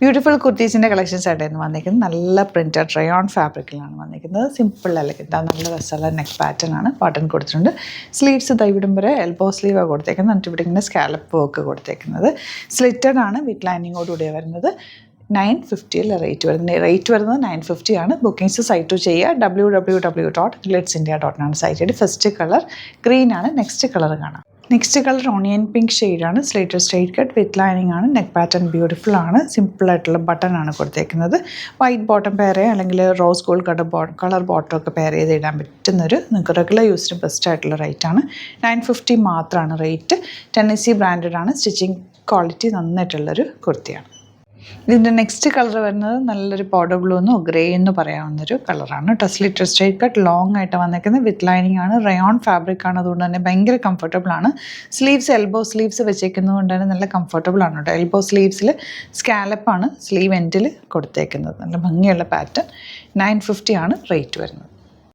Beautiful കുർത്തീസിൻ്റെ collections ആയിട്ടായിരുന്നു വന്നിരിക്കുന്നത്. നല്ല പ്രിൻറ്റഡ് റയോൺ ഫാബ്രിക്കിലാണ് വന്നിരിക്കുന്നത്. സിമ്പിൾ എലഗൻ്റ് നല്ല രസമുള്ള നെക്ക് പാറ്റേൺ ആണ്. ബട്ടൺ കൊടുത്തിട്ടുണ്ട്. സ്ലീവ്സ് ഇവിടം വരെ എൽബോ സ്ലീവാണ് കൊടുത്തേക്കുന്നത്. എന്നിട്ട് ഇവിടെ ഇങ്ങനെ സ്കാലപ്പ് വർക്ക് കൊടുത്തേക്കുന്നത്. സ്ലിറ്റഡ് ആണ്, വിത്ത് ലൈനിങ്ങോടുകൂടിയാണ് വരുന്നത്. 950 റേറ്റ് വരുന്നത് 950 ആണ്. ബുക്കിംഗ്സ് സൈറ്റ് ചെയ്യുക. www.glitzindia.com site. First colour green ആണ്. നെക്സ്റ്റ് കളർ കാണാം. നെക്സ്റ്റ് കളർ ഓണിയൻ പിങ്ക് ഷെയ്ഡാണ്. സ്ലേറ്റർ സ്ട്രൈറ്റ് കട്ട് വിത്ത് ലൈനിങ് ആണ്. നെക്ക് പാറ്റേൺ ബ്യൂട്ടിഫുൾ ആണ്. സിമ്പിളായിട്ടുള്ള ബട്ടൺ ആണ് കൊടുത്തേക്കുന്നത്. വൈറ്റ് ബോട്ടം പെയർ അല്ലെങ്കിൽ റോസ് ഗോൾഡ് കളർ ബോട്ടം ഒക്കെ പെയർ ചെയ്ത് ഇടാൻ പറ്റുന്നൊരു നിങ്ങൾക്ക് റെഗുലർ യൂസിന് ബെസ്റ്റ് ആയിട്ടുള്ള റേറ്റ് ആണ്. 950 മാത്രമാണ് റേറ്റ്. ടെന്നസി ബ്രാൻഡഡ് ആണ്. സ്റ്റിച്ചിങ് ക്വാളിറ്റി നന്നായിട്ടുള്ളൊരു കുർത്തിയാണ്. ഇതിൻ്റെ നെക്സ്റ്റ് കളർ വരുന്നത് നല്ലൊരു പൗഡർ ബ്ലൂ എന്നോ ഗ്രേ എന്ന് പറയാവുന്നൊരു കളറാണ്. സ്ലിറ്റർ സ്ട്രൈറ്റ് കട്ട് ലോങ് ആയിട്ട് വന്നിരിക്കുന്നത്. വിത്ത് ലൈനിങ് ആണ്. റയോൺ ഫാബ്രിക് ആണ്. അതുകൊണ്ട് തന്നെ ഭയങ്കര കംഫർട്ടബിൾ ആണ്. സ്ലീവ്സ് എൽബോ സ്ലീവ്സ് വെച്ചേക്കുന്നത് കൊണ്ട് തന്നെ നല്ല കംഫർട്ടബിൾ ആണ് കേട്ടോ. എൽബോ സ്ലീവ്സിൽ സ്കാലപ്പാണ് സ്ലീവ് എൻഡിൽ കൊടുത്തേക്കുന്നത്. നല്ല ഭംഗിയുള്ള പാറ്റേൺ. 950 ആണ് റേറ്റ് വരുന്നത്.